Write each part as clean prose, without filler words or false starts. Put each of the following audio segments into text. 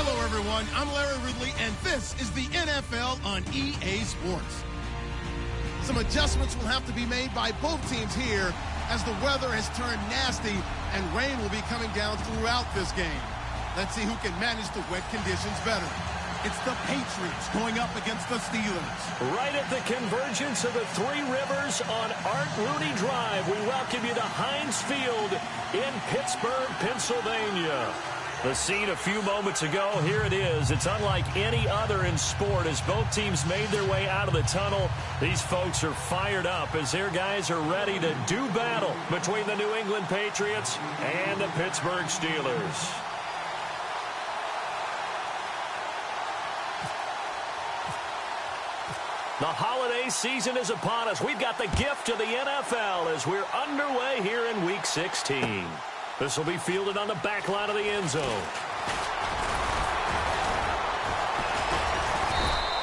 Hello, everyone. I'm Larry Ridley, and this is the NFL on EA Sports. Some adjustments will have to be made by both teams here as the weather has turned nasty and rain will be coming down throughout this game. Let's see who can manage the wet conditions better. It's the Patriots going up against the Steelers. Right at the convergence of the Three Rivers on Art Rooney Drive, we welcome you to Heinz Field in Pittsburgh, Pennsylvania. The scene a few moments ago, here it is. It's unlike any other in sport as both teams made their way out of the tunnel. These folks are fired up as their guys are ready to do battle between the New England Patriots and the Pittsburgh Steelers. The holiday season is upon us. We've got the gift of the NFL as we're underway here in Week 16. This will be fielded on the back line of the end zone.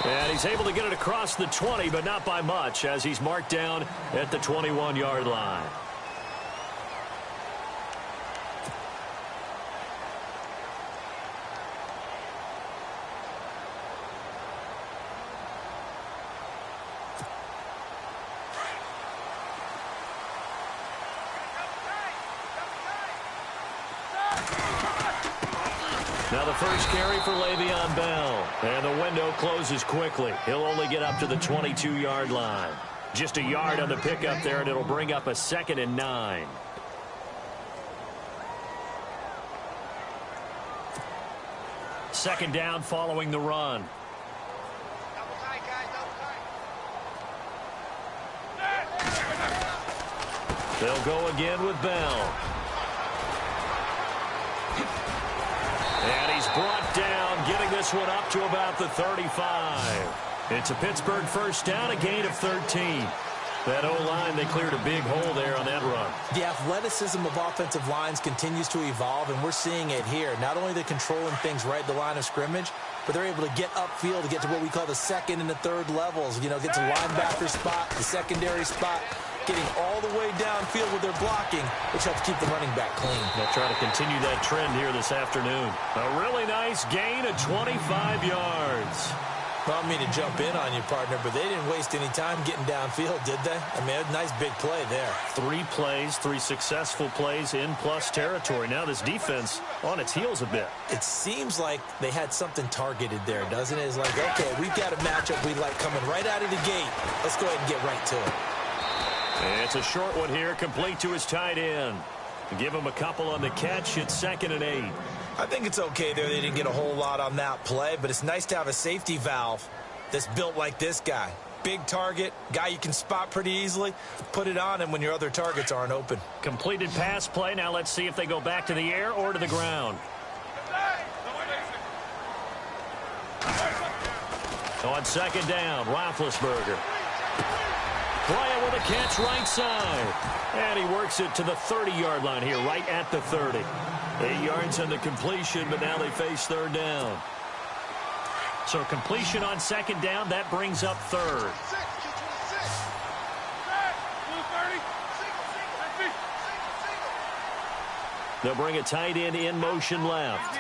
And he's able to get it across the 20, but not by much, as he's marked down at the 21-yard line. Now the first carry for Le'Veon Bell. And the window closes quickly. He'll only get up to the 22-yard line. Just a yard on the pickup there, and it'll bring up a 2nd and 9. Second down following the run. They'll go again with Bell. And he's brought down, getting this one up to about the 35. It's a Pittsburgh first down, a gain of 13. That O-line, they cleared a big hole there on that run. The athleticism of offensive lines continues to evolve, and we're seeing it here. Not only they're controlling things right at the line of scrimmage, but they're able to get upfield to get to what we call the second and the third levels. You know, get to linebacker spot, the secondary spot, getting all the way downfield with their blocking, which helps keep the running back clean. They'll try to continue that trend here this afternoon. A really nice gain of 25 yards. Well, I mean to jump in on you, partner, but they didn't waste any time getting downfield, did they? I mean, a nice big play there. 3 plays, 3 successful plays in plus territory. Now this defense on its heels a bit. It seems like they had something targeted there, doesn't it? It's like, okay, we've got a matchup we like coming right out of the gate. Let's go ahead and get right to it. It's a short one here, complete to his tight end. Give him a couple on the catch. It's 2nd and 8. I think it's okay there. They didn't get a whole lot on that play, but it's nice to have a safety valve that's built like this guy. Big target, guy you can spot pretty easily. Put it on him when your other targets aren't open. Completed pass play. Now let's see if they go back to the air or to the ground. On 2nd down, Roethlisberger. Playing with a catch right side. And he works it to the 30-yard line here, right at the 30. 8 yards on the completion, but now they face 3rd down. So completion on 2nd down, that brings up 3rd. They'll bring a tight end in motion left.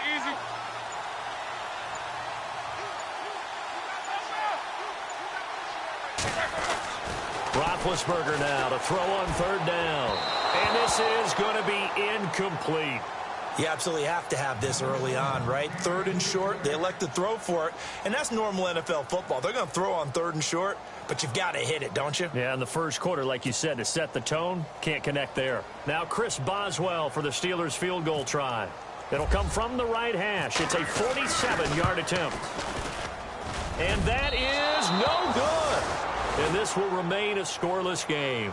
Roethlisberger now to throw on 3rd down. And this is going to be incomplete. You absolutely have to have this early on, right? 3rd and short, they elect to throw for it. And that's normal NFL football. They're going to throw on 3rd and short, but you've got to hit it, don't you? Yeah, in the first quarter, like you said, to set the tone, can't connect there. Now Chris Boswell for the Steelers field goal try. It'll come from the right hash. It's a 47-yard attempt. And that is no good. And this will remain a scoreless game.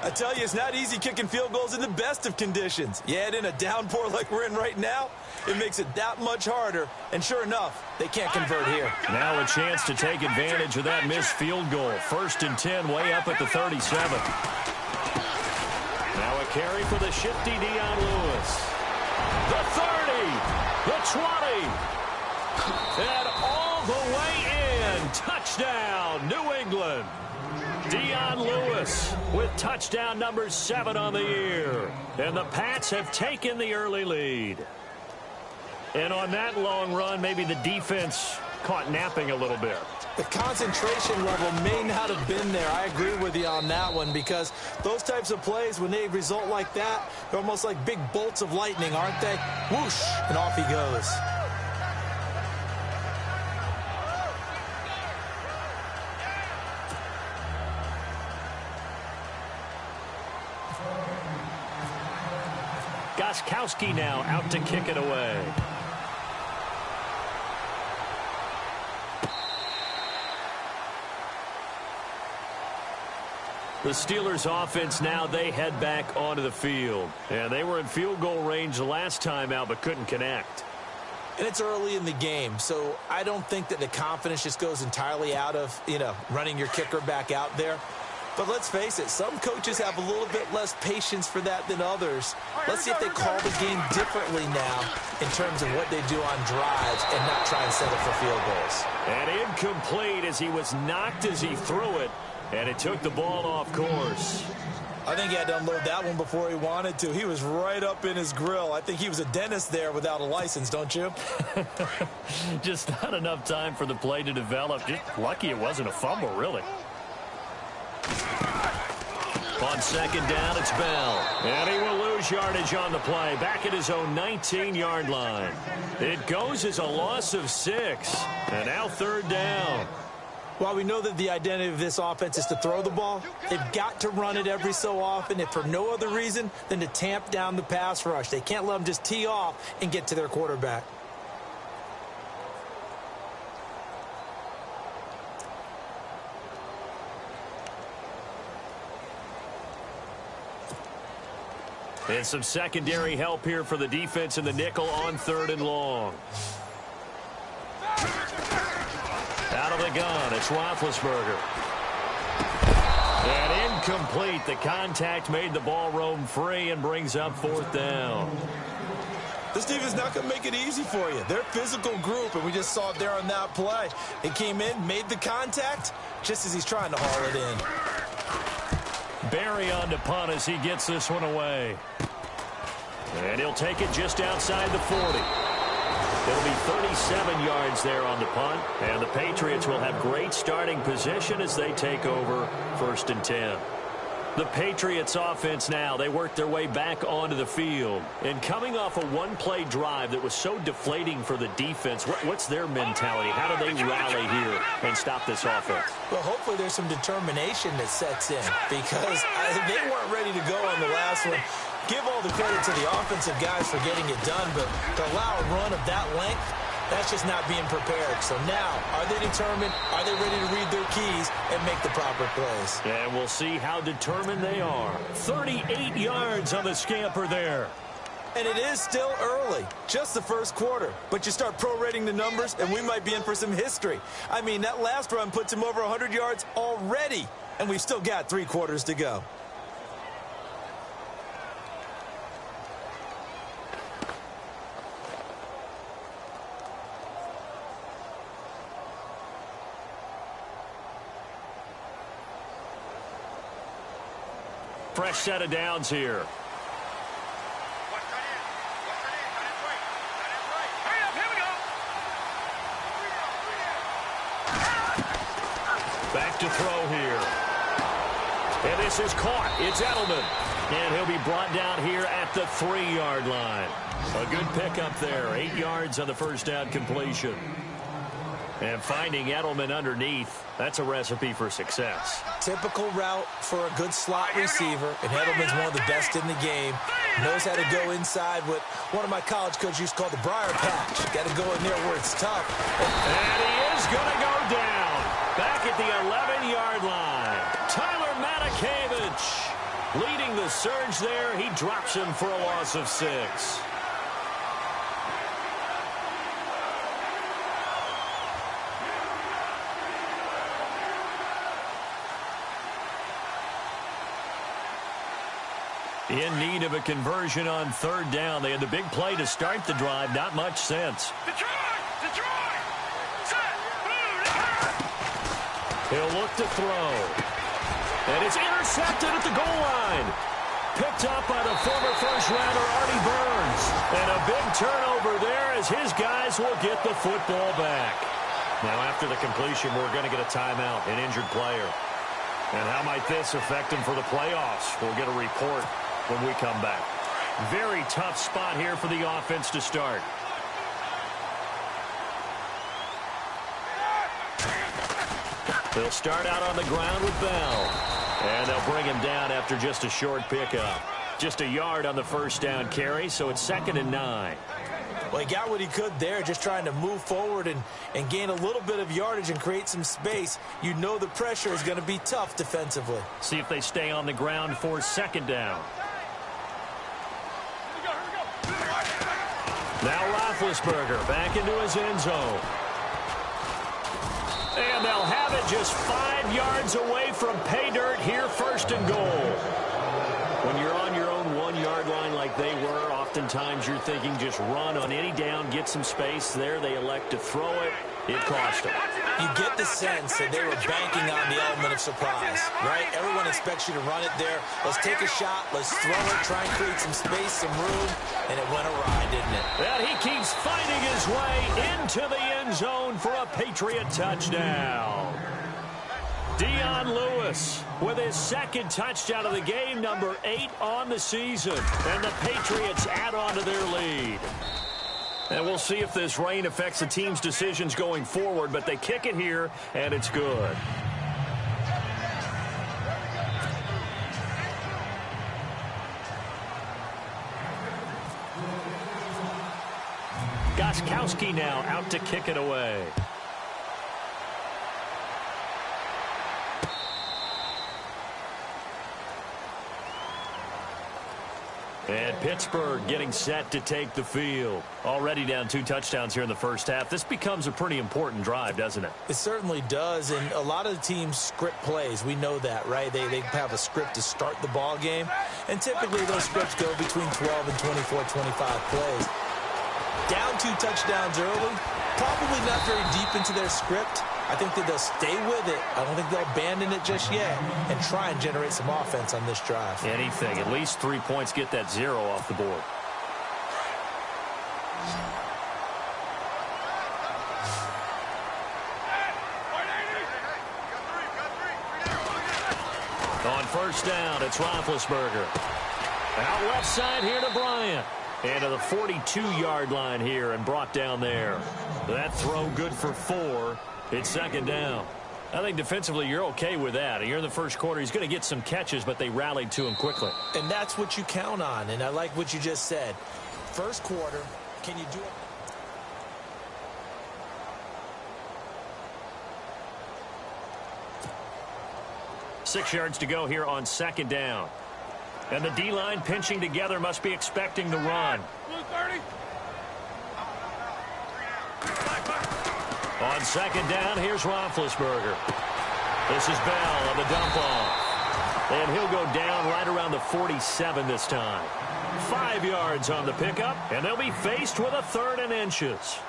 I tell you, it's not easy kicking field goals in the best of conditions. You add in a downpour like we're in right now, it makes it that much harder. And sure enough, they can't convert here. Now a chance to take advantage of that missed field goal. 1st and 10, way up at the 37. Now a carry for the shifty Dion Lewis. The 30, the 20, and all the way in. Touchdown, New England. Dion Lewis with touchdown number 7 on the year. And the Pats have taken the early lead. And on that long run, maybe the defense caught napping a little bit. The concentration level may not have been there. I agree with you on that one, because those types of plays, when they result like that, they're almost like big bolts of lightning, aren't they? Whoosh, and off he goes. Gostkowski now out to kick it away. The Steelers offense now, they head back onto the field. And they were in field goal range the last time out, but couldn't connect. And it's early in the game, so I don't think that the confidence just goes entirely out of, running your kicker back out there. But let's face it, some coaches have a little bit less patience for that than others. Let's see if they call the game differently now in terms of what they do on drives and not try and settle for field goals. And incomplete as he was knocked as he threw it, and it took the ball off course. I think he had to unload that one before he wanted to. He was right up in his grill. I think he was a dentist there without a license, don't you? Just not enough time for the play to develop. Just lucky it wasn't a fumble, really. On second down, it's Bell. And he will lose yardage on the play. Back at his own 19-yard line. It goes as a loss of 6. And now third down. While we know that the identity of this offense is to throw the ball, they've got to run it every so often, if for no other reason than to tamp down the pass rush. They can't let them just tee off and get to their quarterback. And some secondary help here for the defense in the nickel on third and long. Out of the gun, it's Roethlisberger. And incomplete. The contact made the ball roam free and brings up fourth down. This defense is not going to make it easy for you. They're a physical group, and we just saw it there on that play. It came in, made the contact, just as he's trying to haul it in. Barry on to punt as he gets this one away. And he'll take it just outside the 40. It'll be 37 yards there on the punt. And the Patriots will have great starting position as they take over first and 10. The Patriots offense now, they work their way back onto the field. And coming off a one-play drive that was so deflating for the defense, what's their mentality? How do they rally here and stop this offense? Well, hopefully there's some determination that sets in, because they weren't ready to go on the last one. Give all the credit to the offensive guys for getting it done, but to allow a run of that length, that's just not being prepared. So now, are they determined? Are they ready to read their keys and make the proper plays? And we'll see how determined they are. 38 yards on the scamper there. And it is still early, just the first quarter. But you start prorating the numbers, and we might be in for some history. I mean, that last run puts him over 100 yards already, and we've still got 3 quarters to go. Fresh set of downs here. Back to throw here. And this is caught. It's Edelman. And he'll be brought down here at the 3-yard line. A good pickup there. 8 yards on the first down completion. And finding Edelman underneath, that's a recipe for success. Typical route for a good slot receiver, and Edelman's one of the best in the game. Knows how to go inside what one of my college coaches used to call the briar patch. Got to go in there where it's tough. And he is going to go down. Back at the 11-yard line. Tyler Matakevich leading the surge there. He drops him for a loss of 6. In need of a conversion on third down. They had the big play to start the drive. Not much sense. Detroit! He'll look to throw. And it's intercepted at the goal line. picked up by the former first-rounder Artie Burns. And a big turnover there as his guys will get the football back. Now, after the completion, we're going to get a timeout, an injured player. And how might this affect him for the playoffs? We'll get a report when we come back. Very tough spot here for the offense to start. They'll start out on the ground with Bell. And they'll bring him down after just a short pickup. Just a yard on the first down carry, so it's 2nd and 9. Well, he got what he could there, just trying to move forward and gain a little bit of yardage and create some space. You know the pressure is going to be tough defensively. See if they stay on the ground for 2nd down. Now Roethlisberger back into his end zone. And they'll have it just 5 yards away from pay dirt here, 1st and goal. When you're on your own 1-yard line like they were, oftentimes you're thinking just run on any down, get some space. There they elect to throw it. It cost them. You get the sense that they were banking on the element of surprise, right? Everyone expects you to run it there. Let's take a shot. Let's throw it, try and create some space, some room, and it went awry, didn't it? And he keeps fighting his way into the end zone for a Patriot touchdown. Dion Lewis with his 2nd touchdown of the game, number 8 on the season. And the Patriots add on to their lead. And we'll see if this rain affects the team's decisions going forward, but they kick it here, and it's good. Gostkowski now out to kick it away. And Pittsburgh getting set to take the field. Already down 2 touchdowns here in the first half. This becomes a pretty important drive, doesn't it? It certainly does, and a lot of the teams script plays. We know that, right? They have a script to start the ball game, and typically those scripts go between 12 and 24, 25 plays. Down 2 touchdowns early, probably not very deep into their script. I think that they'll stay with it. I don't think they'll abandon it just yet and try and generate some offense on this drive. Anything. At least 3 points, get that 0 off the board. On first down, it's Roethlisberger. Out left side here to Bryant. And to the 42-yard line here and brought down there. That throw good for 4. It's 2nd down. I think defensively you're okay with that. You're in the first quarter. He's going to get some catches, but they rallied to him quickly. And that's what you count on, and I like what you just said. First quarter, can you do it? Six yards to go here on 2nd down. And the D-line pinching together, must be expecting the run. On 2nd down, here's Roethlisberger. This is Bell on the dump off. And he'll go down right around the 47 this time. 5 yards on the pickup, and they'll be faced with a 3rd and inches.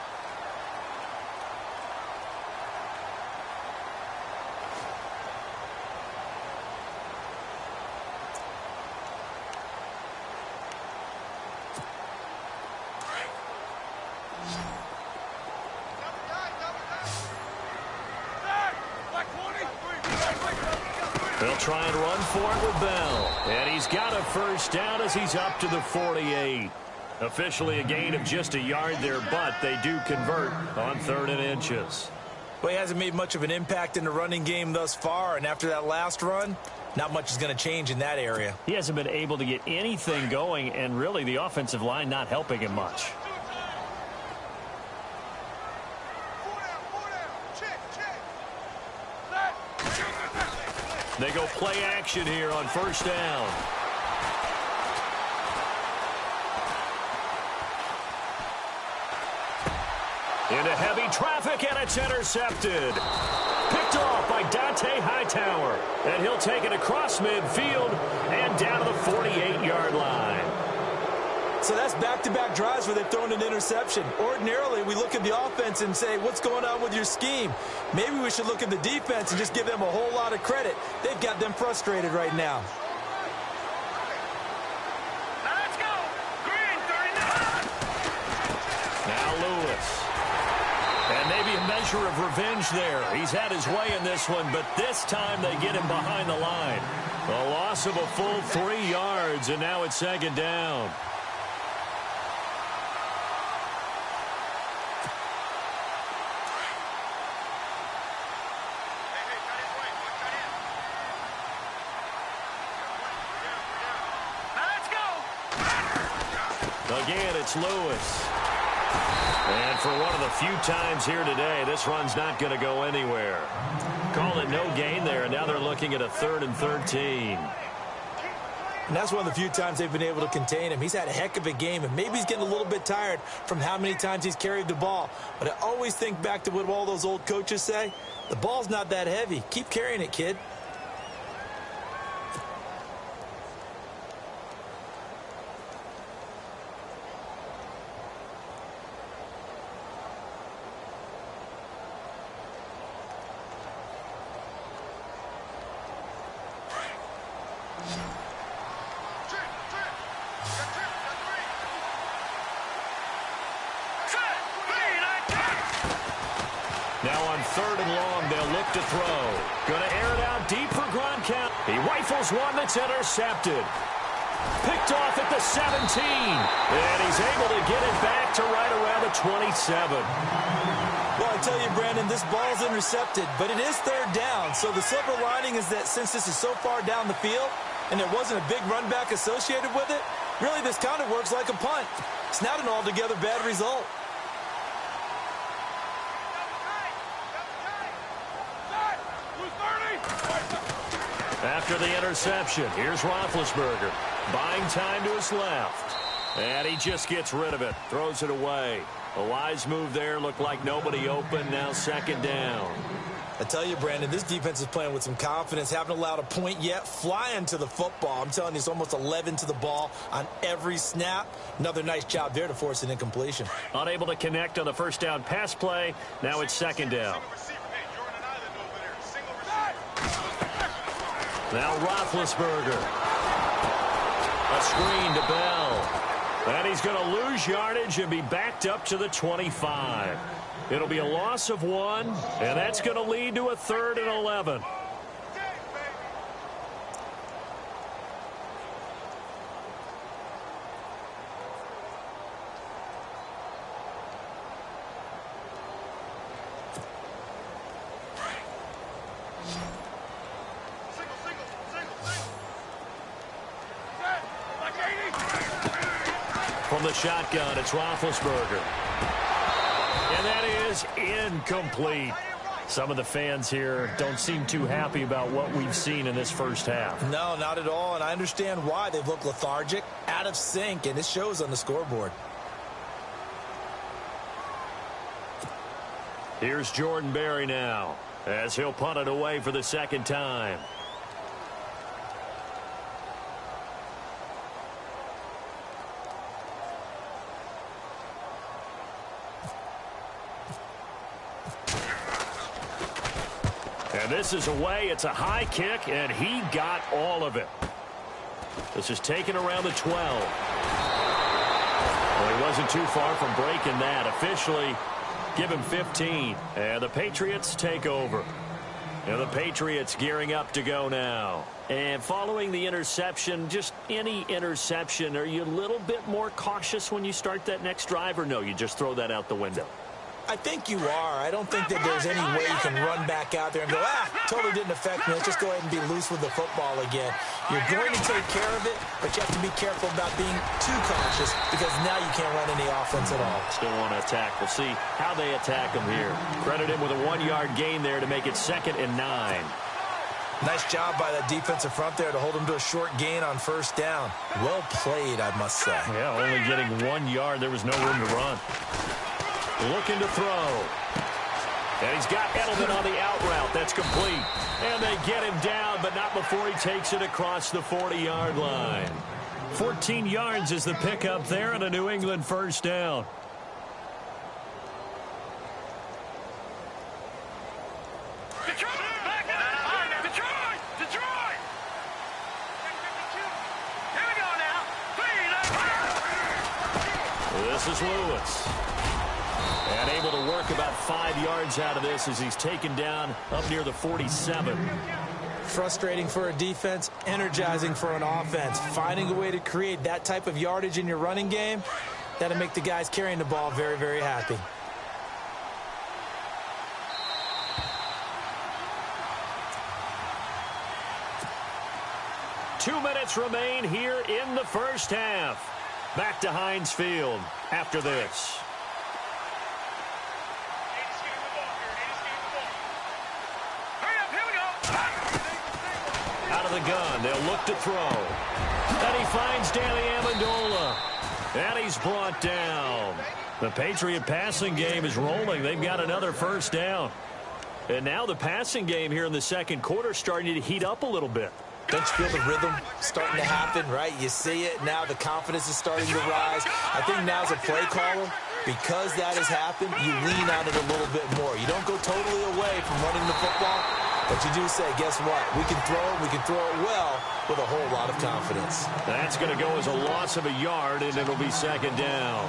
They'll try and run for it with Bell. And he's got a first down as he's up to the 48. Officially a gain of just a yard there, but they do convert on 3rd and inches. Well, he hasn't made much of an impact in the running game thus far, and after that last run, not much is going to change in that area. He hasn't been able to get anything going, and really the offensive line not helping him much. They go play action here on first down. Into heavy traffic, and it's intercepted. Picked off by Dante Hightower. And he'll take it across midfield and down to the 48-yard line. So that's back-to-back drives where they've thrown an interception. Ordinarily, we look at the offense and say, what's going on with your scheme? Maybe we should look at the defense and just give them a whole lot of credit. They've got them frustrated right now. Lewis. And maybe a measure of revenge there. He's had his way in this one, but this time they get him behind the line. A loss of a full 3 yards, and now it's second down. Again, it's Lewis. And for one of the few times here today, this run's not going to go anywhere. Call it no gain there, and now they're looking at a 3rd and 13. And that's one of the few times they've been able to contain him. He's had a heck of a game, and maybe he's getting a little bit tired from how many times he's carried the ball. But I always think back to what all those old coaches say. The ball's not that heavy. Keep carrying it, kid. Now on 3rd and long, they'll look to throw. Going to air it out deep for Gronkowski. He rifles one that's intercepted. Picked off at the 17. And he's able to get it back to right around the 27. Well, I tell you, Brandon, this ball's intercepted, but it is 3rd down. So the silver lining is that since this is so far down the field and there wasn't a big run back associated with it, really this kind of works like a punt. It's not an altogether bad result. After the interception, here's Roethlisberger. Buying time to his left. And he just gets rid of it. Throws it away. A wise move there. Looked like nobody open. Now 2nd down. I tell you, Brandon, this defense is playing with some confidence. Haven't allowed a point yet. Flying to the football. I'm telling you, it's almost 11 to the ball on every snap. Another nice job there to force an incompletion. Unable to connect on the 1st down pass play. Now it's 2nd down. Now Roethlisberger. A screen to Bell. And he's going to lose yardage and be backed up to the 25. It'll be a loss of 1, and that's going to lead to a 3rd and 11. From the shotgun, it's Roethlisberger. And that is incomplete. Some of the fans here don't seem too happy about what we've seen in this first half. No, not at all, and I understand why. They've looked lethargic, out of sync, and it shows on the scoreboard. Here's Jordan Berry now, as he'll punt it away for the 2nd time. And this is away. It's a high kick, and he got all of it. This is taken around the 12. Well, he wasn't too far from breaking that. Officially, give him 15. And the Patriots take over. And the Patriots gearing up to go now. And following the interception, just any interception, are you a little bit more cautious when you start that next drive, or no, you just throw that out the window? I think you are. I don't think that there's any way you can run back out there and go, totally didn't affect me. Let's just go ahead and be loose with the football again. You're going to take care of it, but you have to be careful about being too cautious because now you can't run any offense at all. Still want to attack. We'll see how they attack him here. Credit him with a 1-yard gain there to make it 2nd and 9. Nice job by that defensive front there to hold him to a short gain on 1st down. Well played, I must say. Yeah, only getting 1 yard. There was no room to run. Looking to throw. And he's got Edelman on the out route. That's complete. And they get him down, but not before he takes it across the 40-yard line. 14 yards is the pickup there and a New England 1st down. This is Lewis. And able to work about 5 yards out of this as he's taken down up near the 47. Frustrating for a defense, energizing for an offense. Finding a way to create that type of yardage in your running game, that'll make the guys carrying the ball very, very happy. Two minutes remain here in the first half. Back to Heinz Field after this. Out of the gun, they'll look to throw. And he finds Danny Amendola. And he's brought down. The Patriot passing game is rolling. They've got another first down. And now the passing game here in the second quarter starting to heat up a little bit. Don't you feel the rhythm starting to happen, right? You see it now. The confidence is starting to rise. I think now as a play caller, because that has happened, you lean on it a little bit more. You don't go totally away from running the football, but you do say, guess what? We can throw it well with a whole lot of confidence. That's going to go as a loss of a yard, and it'll be second down.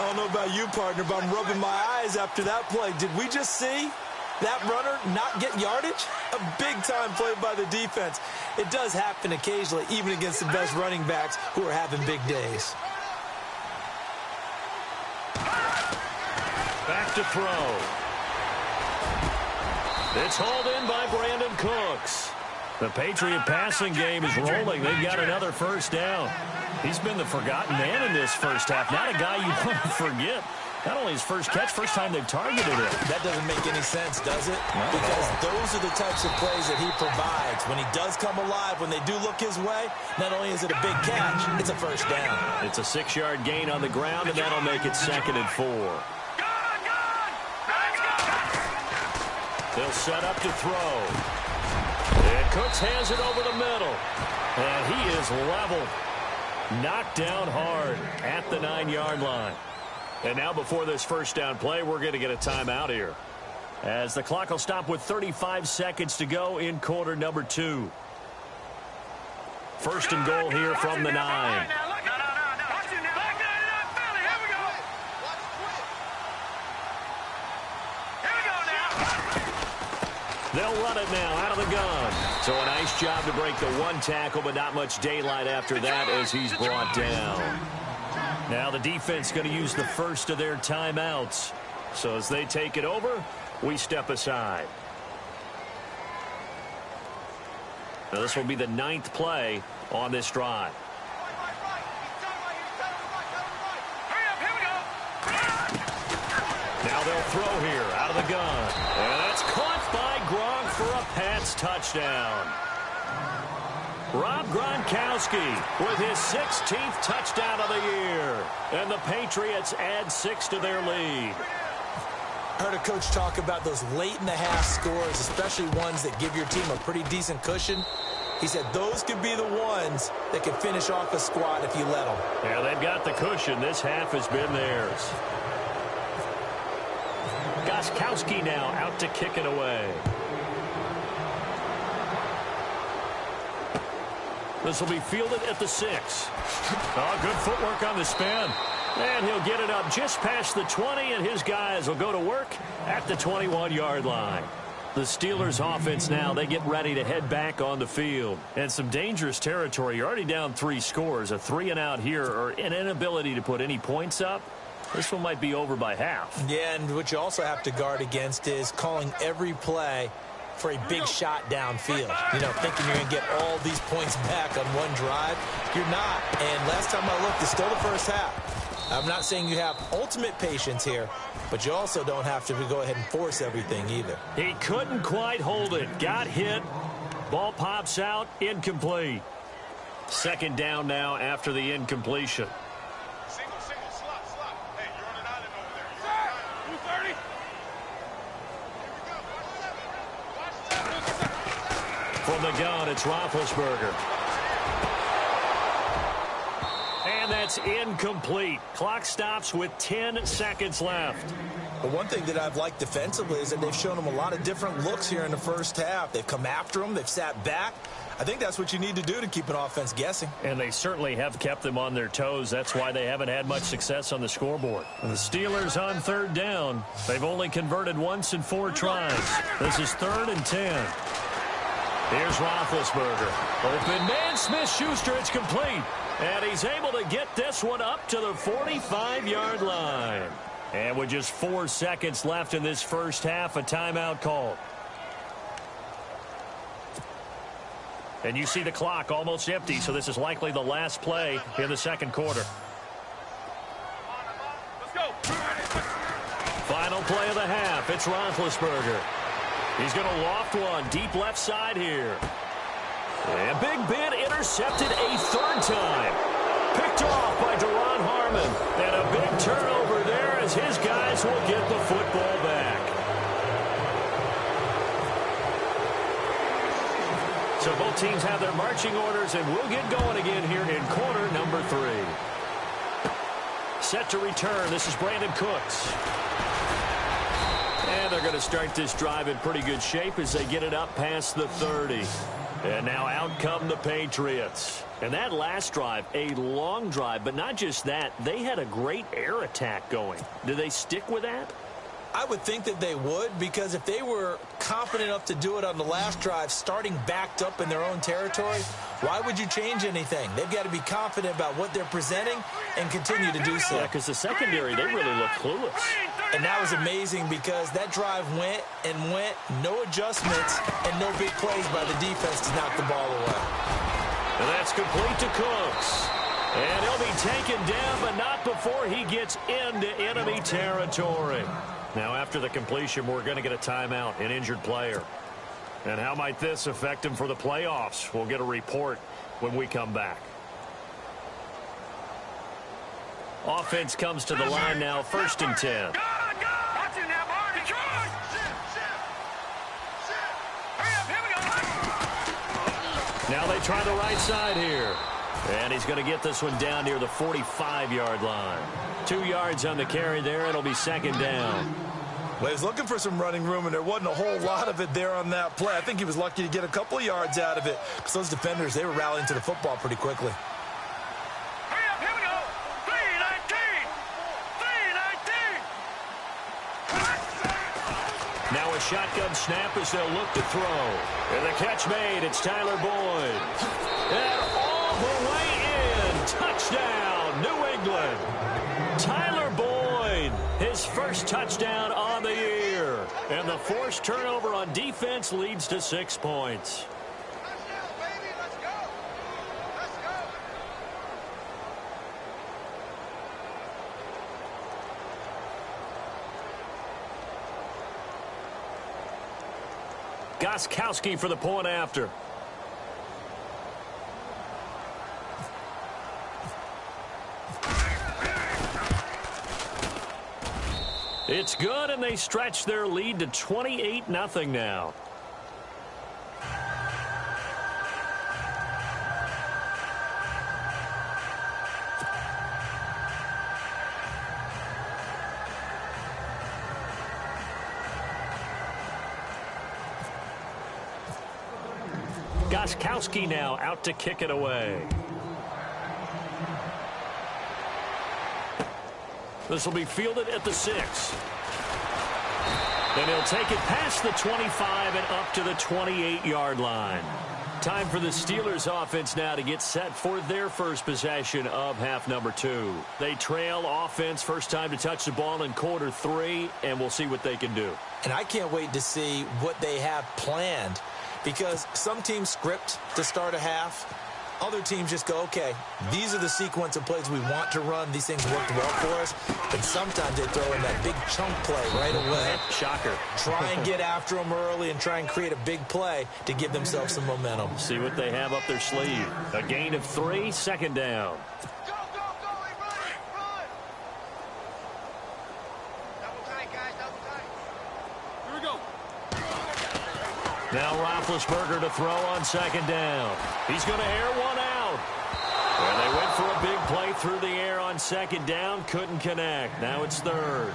I don't know about you, partner, but I'm rubbing my eyes after that play. Did we just see that runner not get yardage? A big-time play by the defense. It does happen occasionally, even against the best running backs who are having big days. Back to throw. It's hauled in by Brandon Cooks. The Patriot passing game is rolling. They've got another first down. He's been the forgotten man in this first half. Not a guy you want to forget. Not only his first catch, first time they've targeted him. That doesn't make any sense, does it? Because those are the types of plays that he provides. When he does come alive, when they do look his way, not only is it a big catch, it's a first down. It's a 6-yard gain on the ground, and that'll make it 2nd and 4. They'll set up to throw. And Cooks has it over the middle. And he is level. Knocked down hard at the 9-yard line. And now before this first down play, we're going to get a timeout here, as the clock will stop with 35 seconds to go in quarter number 2. First and goal here from the 9. They'll run it now out of the gun. So a nice job to break the one tackle, but not much daylight after that as he's brought down. Now the defense going to use the first of their timeouts. So as they take it over, we step aside. Now this will be the 9th play on this drive. Now they'll throw here out of the gun. And that's caught by Gronk for a Pats touchdown. Rob Gronkowski with his 16th touchdown of the year. And the Patriots add 6 to their lead. I heard a coach talk about those late-in-the-half scores, especially ones that give your team a pretty decent cushion. He said those could be the ones that can finish off a squad if you let them. Yeah, they've got the cushion. This half has been theirs. Gronkowski now out to kick it away. This will be fielded at the 6. Oh, good footwork on the spin. And he'll get it up just past the 20, and his guys will go to work at the 21-yard line. The Steelers offense now, they get ready to head back on the field. And some dangerous territory. You're already down 3 scores. A 3-and-out here, or an inability to put any points up. This one might be over by half. Yeah, and what you also have to guard against is calling every play for a big shot downfield. You know, thinking you're going to get all these points back on one drive. You're not. And last time I looked, it's still the first half. I'm not saying you have ultimate patience here, but you also don't have to go ahead and force everything either. He couldn't quite hold it. Got hit. Ball pops out. Incomplete. 2nd down now after the incompletion. From the gun, it's Roethlisberger. And that's incomplete. Clock stops with 10 seconds left. But one thing that I've liked defensively is that they've shown them a lot of different looks here in the first half. They've come after them. They've sat back. I think that's what you need to do to keep an offense guessing. And they certainly have kept them on their toes. That's why they haven't had much success on the scoreboard. And the Steelers on third down. They've only converted once in 4 tries. This is 3rd and 10. Here's Roethlisberger. Open man, Smith-Schuster. It's complete. And he's able to get this one up to the 45-yard line. And with just 4 seconds left in this first half, a timeout called. And you see the clock almost empty, so this is likely the last play in the second quarter. Let's go. Final play of the half. It's Roethlisberger. He's going to loft one deep left side here. And Big Ben intercepted a 3rd time. Picked off by Duron Harmon. And a big turnover there as his guys will get the football back. So both teams have their marching orders, and we'll get going again here in quarter number 3. Set to return. This is Brandon Cooks. And they're going to start this drive in pretty good shape as they get it up past the 30. And now out come the Patriots. And that last drive, a long drive, but not just that. They had a great air attack going. Do they stick with that? I would think that they would, because if they were confident enough to do it on the last drive, starting backed up in their own territory, why would you change anything? They've got to be confident about what they're presenting and continue to do so. Yeah, because the secondary, they really look clueless. And that was amazing because that drive went and went, no adjustments, and no big plays by the defense to knock the ball away. And that's complete to Cooks. And he'll be taken down, but not before he gets into enemy territory. Now, after the completion, we're going to get a timeout, an injured player. And how might this affect him for the playoffs? We'll get a report when we come back. Offense comes to the line now, 1st and 10. Now they try the right side here. And he's going to get this one down near the 45-yard line. 2 yards on the carry there. It'll be 2nd down. Well, he was looking for some running room, and there wasn't a whole lot of it there on that play. I think he was lucky to get a couple of yards out of it because those defenders, they were rallying to the football pretty quickly. Hurry up, here we go. 3-19. Now a shotgun snap as they'll look to throw. And the catch made. It's Tyler Boyd. And all the way in. Touchdown, New England. Tyler Boyd, his first touchdown on the year. And the forced turnover on defense leads to 6 points. Touchdown, baby. Let's go. Let's go. Gostkowski for the point after. It's good, and they stretch their lead to 28-0 now. Gostkowski now out to kick it away. This will be fielded at the 6. Then he'll take it past the 25 and up to the 28-yard line. Time for the Steelers offense now to get set for their first possession of half number 2. They trail offense, first time to touch the ball in quarter 3, and we'll see what they can do. And I can't wait to see what they have planned, because some teams script to start a half. Other teams just go, okay, these are the sequence of plays we want to run. These things worked well for us. But sometimes they throw in that big chunk play right away. Shocker. Try and get after them early and try and create a big play to give themselves some momentum. See what they have up their sleeve. A gain of 3, 2nd down. Go, go, go. Run. Double tight, guys. Double tight. Here we go. Now Roethlisberger to throw on 2nd down. He's going to air one out. And they went for a big play through the air on 2nd down. Couldn't connect. Now it's 3rd.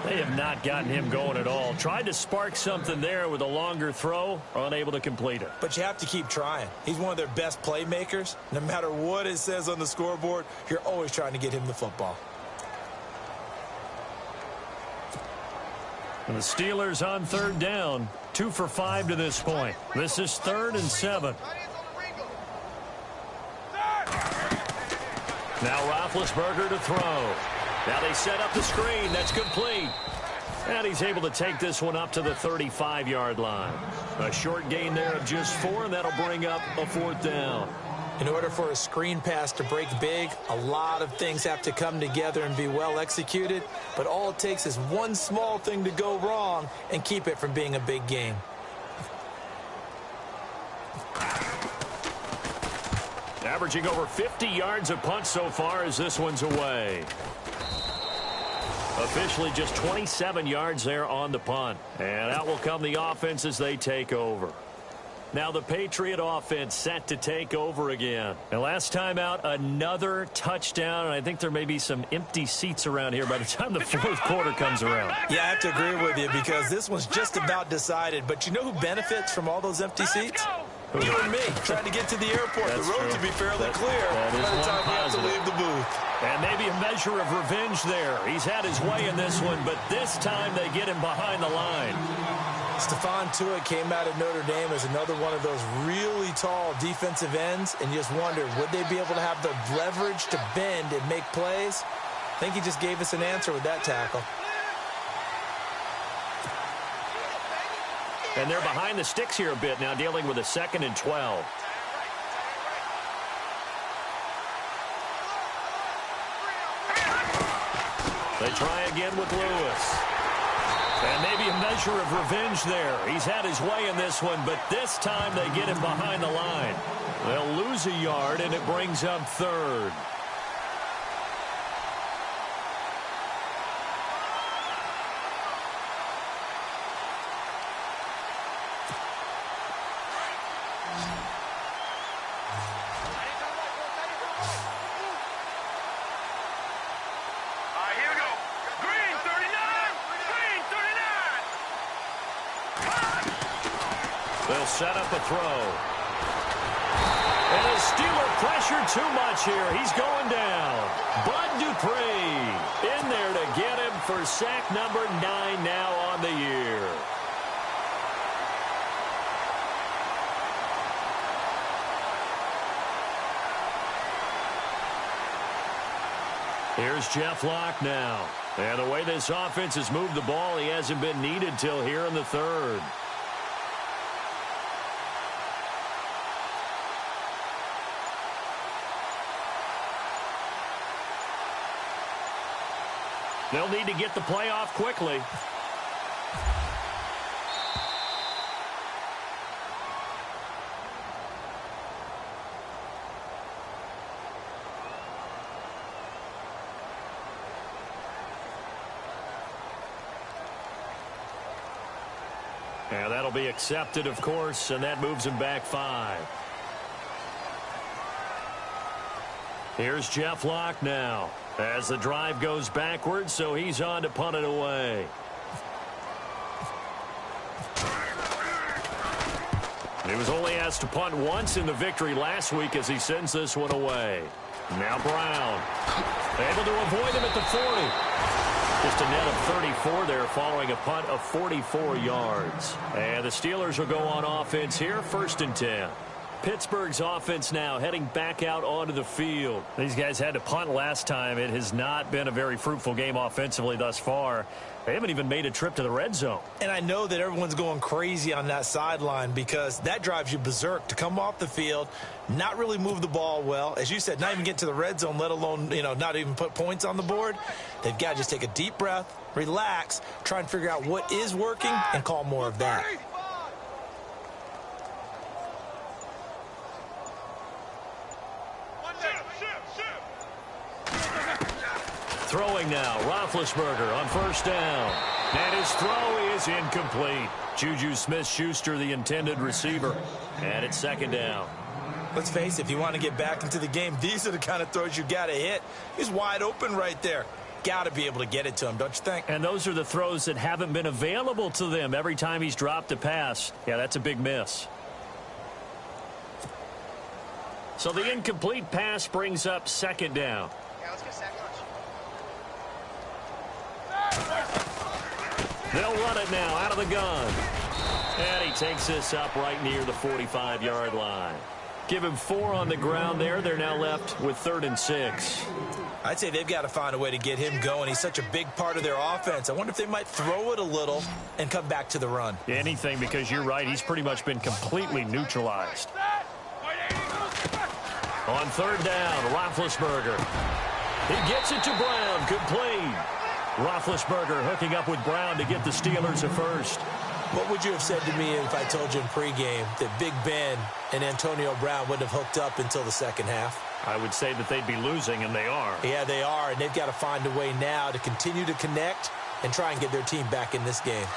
They have not gotten him going at all. Tried to spark something there with a longer throw, unable to complete it. But you have to keep trying. He's one of their best playmakers. No matter what it says on the scoreboard, you're always trying to get him the football. And the Steelers on third down, 2 for 5 to this point. This is 3rd and 7. Now Roethlisberger to throw. Now they set up the screen. That's complete. And he's able to take this one up to the 35-yard line. A short gain there of just 4, and that'll bring up a 4th down. In order for a screen pass to break big, a lot of things have to come together and be well executed. But all it takes is one small thing to go wrong and keep it from being a big game. Averaging over 50 yards a punt so far as this one's away. Officially just 27 yards there on the punt. And out will come the offense as they take over. Now the Patriot offense set to take over again. And last time out, another touchdown. And I think there may be some empty seats around here by the time the 4th quarter comes around. Yeah, I have to agree with you because this one's just about decided. But you know who benefits from all those empty seats? You and me, trying to get to the airport. That's the road true. to be fairly clear that by the is time one we have to positive. leave the booth. And maybe a measure of revenge there. He's had his way in this one, but this time they get him behind the line. Stephon Tuitt came out of Notre Dame as another one of those really tall defensive ends, and you just wondered, would they be able to have the leverage to bend and make plays? I think he just gave us an answer with that tackle. And they're behind the sticks here a bit now, dealing with a 2nd and 12. They try again with Lewis. And maybe a measure of revenge there. He's had his way in this one, but this time they get him behind the line. They'll lose a yard, and it brings up 3rd. They'll set up a throw. And a Steeler pressure too much here. He's going down. Bud Dupree in there to get him for sack number 9 now on the year. Here's Jeff Locke now. And the way this offense has moved the ball, he hasn't been needed till here in the 3rd. They'll need to get the play off quickly. And that'll be accepted, of course, and that moves him back 5. Here's Jeff Locke now as the drive goes backwards, so he's on to punt it away. He was only asked to punt once in the victory last week as he sends this one away. Now Brown able to avoid him at the 40. Just a net of 34 there following a punt of 44 yards. And the Steelers will go on offense here, 1st and 10. Pittsburgh's offense now heading back out onto the field. These guys had to punt last time. It has not been a very fruitful game offensively thus far. They haven't even made a trip to the red zone. And I know that everyone's going crazy on that sideline because that drives you berserk to come off the field, not really move the ball well. As you said, not even get to the red zone, let alone, not even put points on the board. They've got to just take a deep breath, relax, try and figure out what is working and call more of that. Throwing now, Roethlisberger on 1st down. And his throw is incomplete. Juju Smith-Schuster, the intended receiver. And it's 2nd down. Let's face it, if you want to get back into the game, these are the kind of throws you got to hit. He's wide open right there. got to be able to get it to him, don't you think? And those are the throws that haven't been available to them every time he's dropped a pass. Yeah, that's a big miss. So the incomplete pass brings up second down. Yeah, let's get sack lunch. They'll run it now out of the gun. And he takes this up right near the 45-yard line. Give him 4 on the ground there. They're now left with 3rd and 6. I'd say they've got to find a way to get him going. He's such a big part of their offense. I wonder if they might throw it a little and come back to the run. Anything, because you're right. He's pretty much been completely neutralized. On 3rd down, Roethlisberger. He gets it to Brown. Complete. Roethlisberger hooking up with Brown to get the Steelers a first. What would you have said to me if I told you in pregame that Big Ben and Antonio Brown wouldn't have hooked up until the second half? I would say that they'd be losing, and they are. Yeah, they are, and they've got to find a way now to continue to connect and try and get their team back in this game.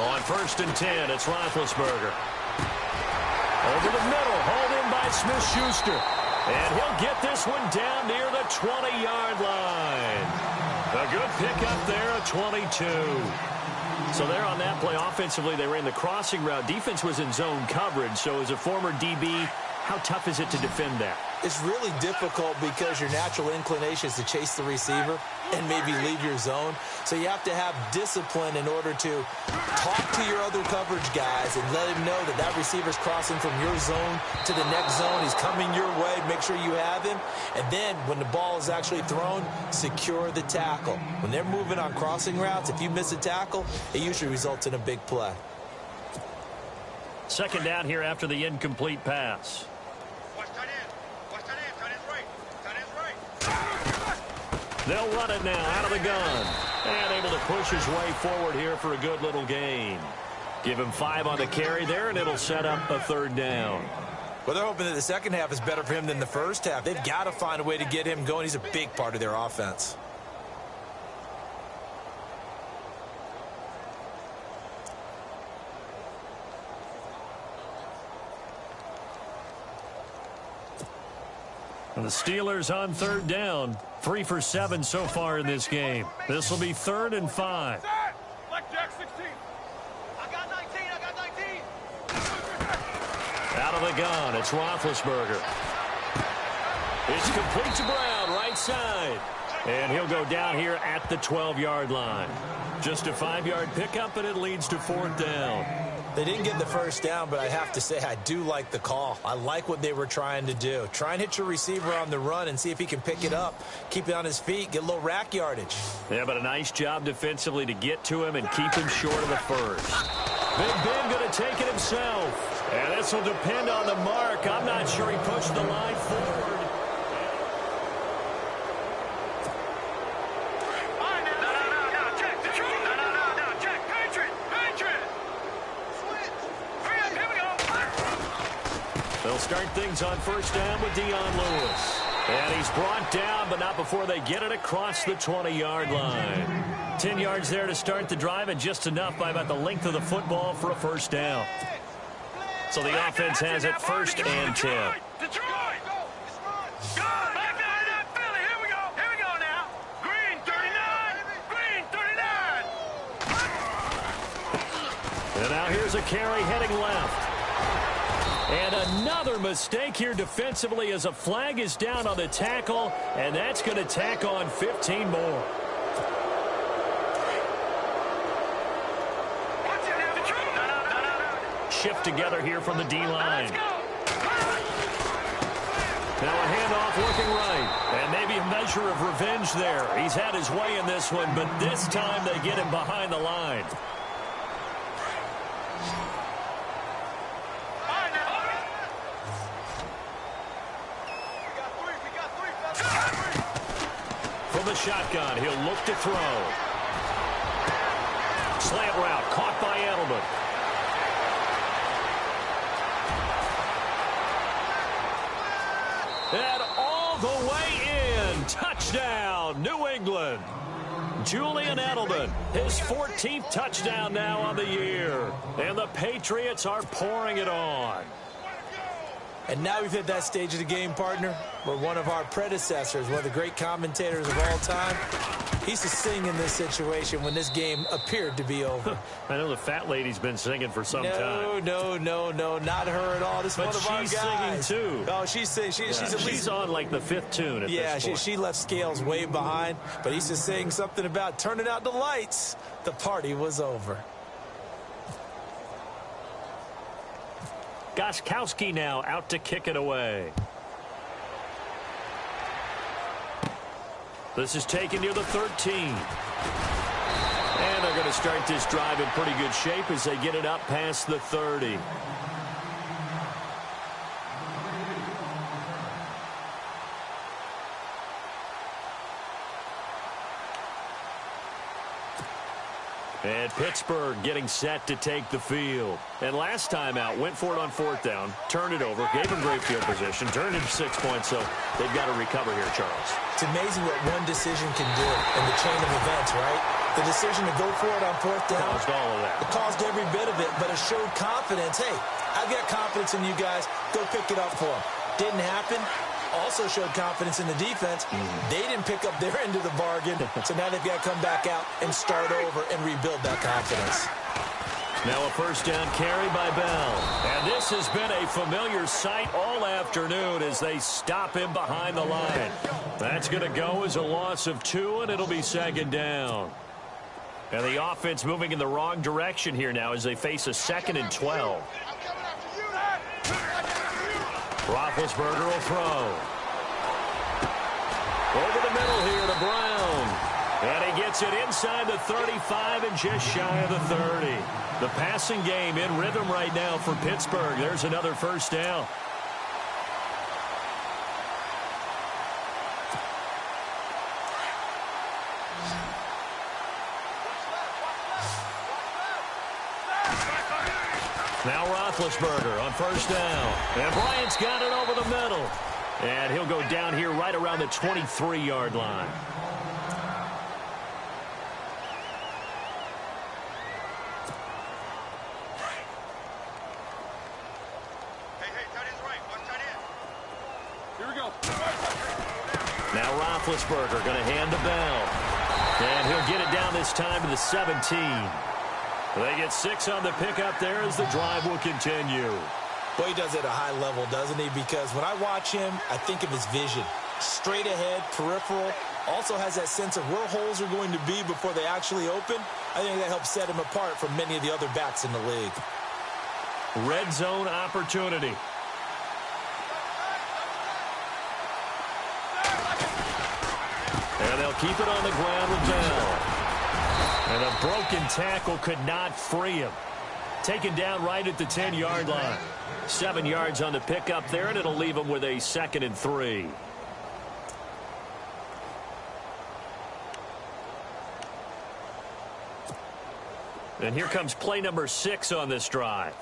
On 1st and 10, it's Roethlisberger. Over the middle, hauled in by Smith-Schuster. And he'll get this one down near the 20-yard line. A good pickup there at 22. So there on that play, offensively, they ran the crossing route. Defense was in zone coverage. So as a former DB, how tough is it to defend that? It's really difficult because your natural inclination is to chase the receiver and maybe leave your zone. So you have to have discipline in order to talk to your other coverage guys and let him know that that receiver's crossing from your zone to the next zone. He's coming your way. Make sure you have him. And then when the ball is actually thrown, secure the tackle. When they're moving on crossing routes, if you miss a tackle, it usually results in a big play. 2nd down here after the incomplete pass. They'll run it now out of the gun. And able to push his way forward here for a good little gain. Give him 5 on the carry there, and it'll set up a 3rd down. Well, they're hoping that the second half is better for him than the first half. They've got to find a way to get him going. He's a big part of their offense. And the Steelers on 3rd down. 3 for 7 so far in this game. This will be 3rd and 5. Blackjack 16. I got 19. I got 19. Out of the gun, it's Roethlisberger. It's complete to Brown, right side. And he'll go down here at the 12-yard line. Just a 5-yard pickup, and it leads to 4th down. They didn't get the first down, but I have to say I do like the call. I like what they were trying to do. Try and hit your receiver on the run and see if he can pick it up. Keep it on his feet, get a little rack yardage. Yeah, but a nice job defensively to get to him and keep him short of the first. Big Ben going to take it himself. And this will depend on the mark. I'm not sure he pushed the line forward. They'll start things on 1st down with Dion Lewis. And he's brought down, but not before they get it across the 20-yard line. 10 yards there to start the drive, and just enough by about the length of the football for a 1st down. So the offense has it 1st and 10. And now here's a carry heading left. And another mistake here defensively as a flag is down on the tackle, and that's going to tack on 15 more. Shift together here from the D-line. Now a handoff looking right, and maybe a measure of revenge there. He's had his way in this one, but this time they get him behind the line. From the shotgun, he'll look to throw. Slant route caught by Edelman. And all the way in. Touchdown, New England. Julian Edelman, his 14th touchdown now on the year. And the Patriots are pouring it on. And now we've hit that stage of the game, partner, where one of our predecessors, one of the great commentators of all time, he used to sing in this situation when this game appeared to be over. I know the fat lady's been singing for some time. No, not her at all. This is one of our guys. But she's singing, too. Oh, she's singing. She's on, like, the 5th tune at this point. She left Scales way behind, but he used to sing something about turning out the lights. The party was over. Gostkowski now out to kick it away. This is taken near the 13. And they're going to start this drive in pretty good shape as they get it up past the 30. And Pittsburgh getting set to take the field. And last time out, went for it on 4th down, turned it over, gave them great field position, turned into 6 points, so they've got to recover here, Charles. It's amazing what one decision can do in the chain of events, right? The decision to go for it on 4th down. Caused all of that. It caused every bit of it, but it showed confidence. Hey, I've got confidence in you guys. Go pick it up for them. Didn't happen. Also showed confidence in the defense. They didn't pick up their end of the bargain, so now they've got to come back out and start over and rebuild that confidence. Now a 1st down carry by Bell. And this has been a familiar sight all afternoon as they stop him behind the line. That's going to go as a loss of 2, and it'll be 2nd down. And the offense moving in the wrong direction here now as they face a 2nd and 12. Roethlisberger will throw. Over the middle here to Brown. And he gets it inside the 35 and just shy of the 30. The passing game in rhythm right now for Pittsburgh. There's another 1st down. Now Roethlisberger on 1st down. And Bryant's got it over the middle. And he'll go down here right around the 23-yard line. Hey, tight end's right. One tight end. Here we go. Now Roethlisberger going to hand to Bell. And he'll get it down this time to the 17. They get 6 on the pickup there as the drive will continue. Boy, he does it at a high level, doesn't he? Because when I watch him, I think of his vision. Straight ahead, peripheral. Also has that sense of where holes are going to be before they actually open. I think that helps set him apart from many of the other backs in the league. Red zone opportunity. And they'll keep it on the ground with Bell. And a broken tackle could not free him. Taken down right at the 10-yard line. 7 yards on the pickup there, and it'll leave him with a 2nd and 3. And here comes play number 6 on this drive.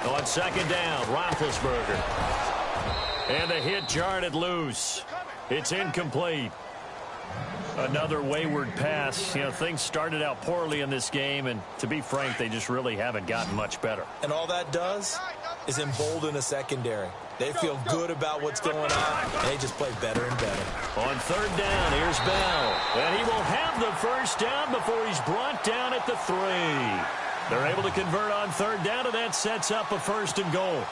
On 2nd down, Roethlisberger. And the hit jarred it loose. It's incomplete. Another wayward pass. You know, things started out poorly in this game, and to be frank, they just really haven't gotten much better. And all that does is embolden a secondary. They feel good about what's going on, and they just play better and better. On 3rd down, here's Bell. And he will have the 1st down before he's brought down at the 3. They're able to convert on 3rd down, and that sets up a 1st and goal.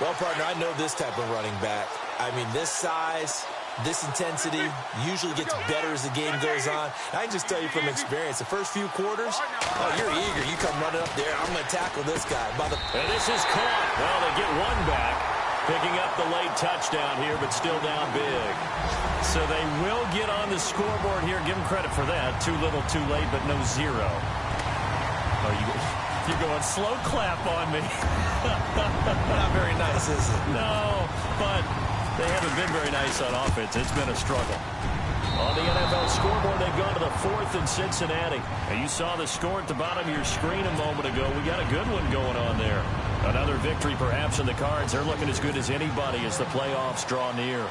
Well, partner, I know this type of running back. I mean, this size, this intensity usually gets better as the game goes on. I can just tell you from experience, the first few quarters, oh, you're eager. You come running up there. I'm going to tackle this guy. And this is caught. Well, they get one back, picking up the late touchdown here, but still down big. So they will get on the scoreboard here. Give them credit for that. Too little, too late, but no 0. Oh, you're going slow clap on me. Not very nice, is it? No, but they haven't been very nice on offense. It's been a struggle. On the NFL scoreboard, they've gone to the 4th in Cincinnati. And you saw the score at the bottom of your screen a moment ago. We got a good one going on there. Another victory perhaps in the cards. They're looking as good as anybody as the playoffs draw near.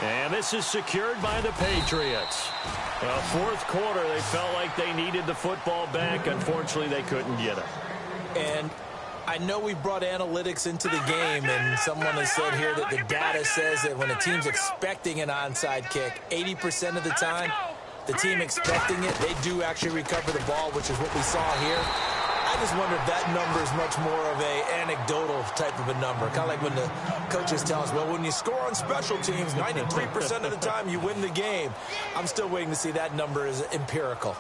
And this is secured by the Patriots. Fourth quarter, they felt like they needed the football back. Unfortunately, they couldn't get it. And I know we've brought analytics into the game, and someone has said here that the data says that when a team's expecting an onside kick, 80% of the time, the team expecting it, they do actually recover the ball, which is what we saw here. I just wonder if that number is much more of a anecdotal type of a number. Kind of like when the coaches tell us, well, when you score on special teams, 93% of the time you win the game. I'm still waiting to see that number is empirical.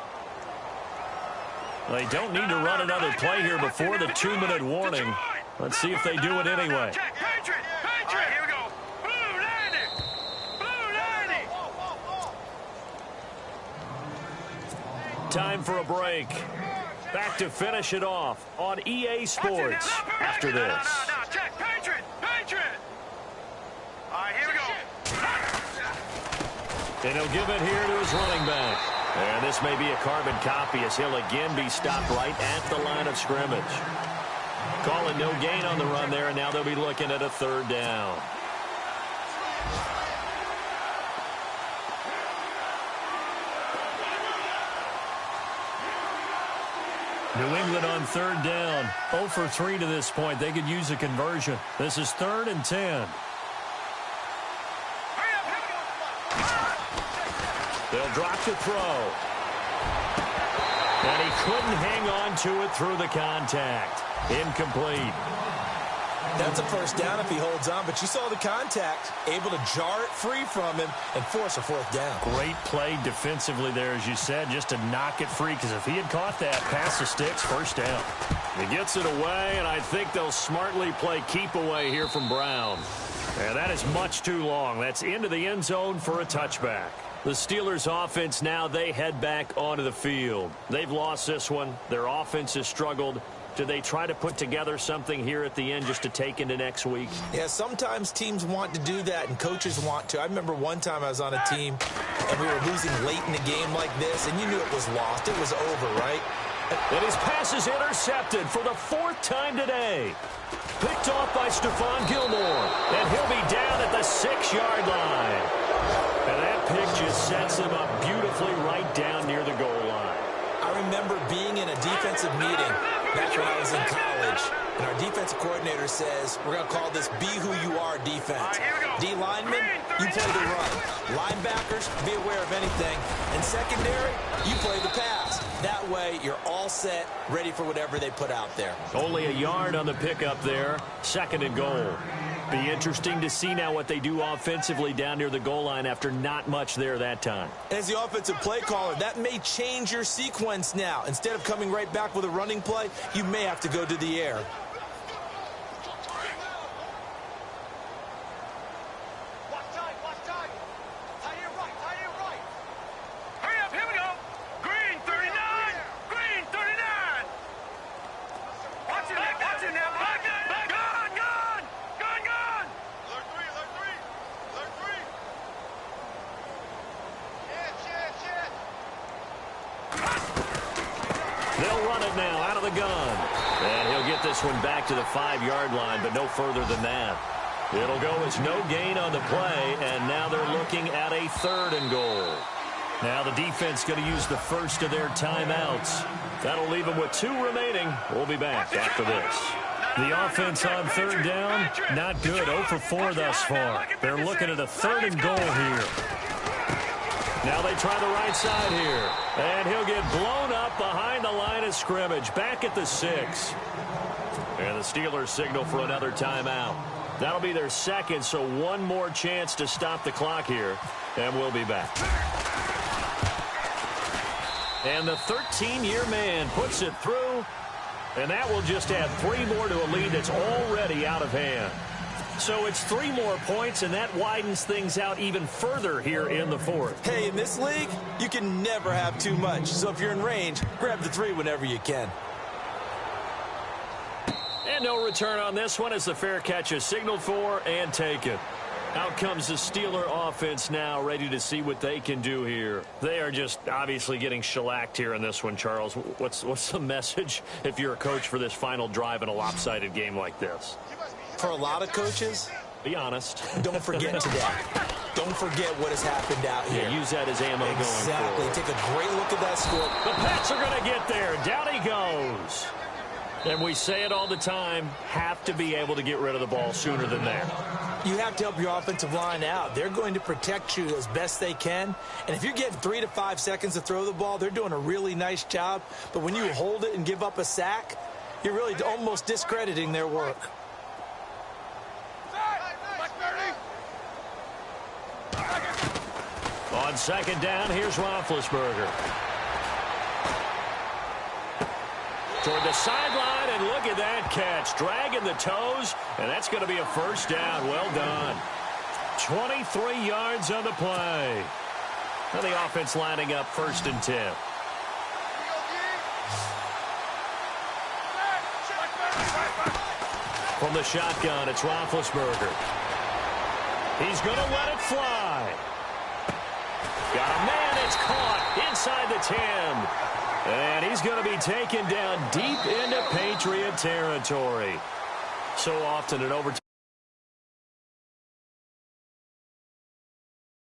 They don't need to run another play here before the 2-minute warning. Let's see if they do it anyway. Here we go. Blue 90. Time for a break. Back to finish it off on EA Sports after this. No, check. Patriot. All right, here we go. And he'll give it here to his running back. And this may be a carbon copy as he'll again be stopped right at the line of scrimmage. Calling no gain on the run there, and now they'll be looking at a third down. New England on third down. 0 for 3 to this point. They could use a conversion. This is 3rd and 10. They'll drop to throw. And he couldn't hang on to it through the contact. Incomplete. That's a first down if he holds on, but you saw the contact, able to jar it free from him and force a fourth down. Great play defensively there, as you said, just to knock it free, because if he had caught that, pass the sticks, first down. He gets it away, and I think they'll smartly play keep away here from Brown. And that is much too long. That's into the end zone for a touchback. The Steelers' offense now, they head back onto the field. They've lost this one. Their offense has struggled. Do they try to put together something here at the end just to take into next week? Yeah, sometimes teams want to do that and coaches want to. I remember one time I was on a team and we were losing late in a game like this, and you knew it was lost. It was over, right? And his pass is intercepted for the 4th time today. Picked off by Stephon Gilmore, and he'll be down at the 6-yard line. And that pick just sets him up beautifully right down near the goal line. I remember being in a defensive meeting back when I was in college, and our defensive coordinator says, we're going to call this Be Who You Are defense. D linemen, you play the run. Linebackers, be aware of anything. And secondary, you play the pass. That way, you're all set, ready for whatever they put out there. Only a yard on the pickup there. 2nd and goal. Be interesting to see now what they do offensively down near the goal line after not much there that time. As the offensive play caller, that may change your sequence now. Instead of coming right back with a running play, you may have to go to the air. Watch time. Tie it right. Hurry up, here we go. Green 39. Watch it now. Gun. Alert 3. Shit. They'll run it now out of the gun. And he'll get this one back to the 5-yard line, but no further than that. It'll go as no gain on the play, and now they're looking at a 3rd and goal. Now the defense going to use the first of their timeouts. That'll leave them with 2 remaining. We'll be back after this. The offense on 3rd down, not good. 0 for 4 thus far. They're looking at a 3rd and goal here. Now they try the right side here. And he'll get blown up behind the line of scrimmage. Back at the 6. And the Steelers signal for another timeout. That'll be their 2nd, so 1 more chance to stop the clock here. And we'll be back. And the 13-year man puts it through. And that will just add 3 more to a lead that's already out of hand. So it's 3 more points, and that widens things out even further here in the 4th. Hey, in this league, you can never have too much. So if you're in range, grab the 3 whenever you can. And no return on this one as the fair catch is signaled for and taken. Out comes the Steeler offense now, ready to see what they can do here. They are just obviously getting shellacked here in this one, Charles. What's the message if you're a coach for this final drive in a lopsided game like this? For a lot of coaches, be honest. Don't forget today. Don't forget what has happened out here. Yeah, use that as ammo going forward. Exactly. Take a great look at that score. The Pats are going to get there. Down he goes. And we say it all the time, have to be able to get rid of the ball sooner than that. You have to help your offensive line out. They're going to protect you as best they can. And if you get 3 to 5 seconds to throw the ball, they're doing a really nice job. But when you hold it and give up a sack, you're really almost discrediting their work. On second down, here's Roethlisberger. Toward the sideline, and look at that catch. Dragging the toes, and that's going to be a first down. Well done. 23 yards on the play. Now the offense lining up 1st and 10. From the shotgun, it's Roethlisberger. He's going to let it fly. Got a man, it's caught inside the 10. And he's going to be taken down deep into Patriot territory. So often in overtime.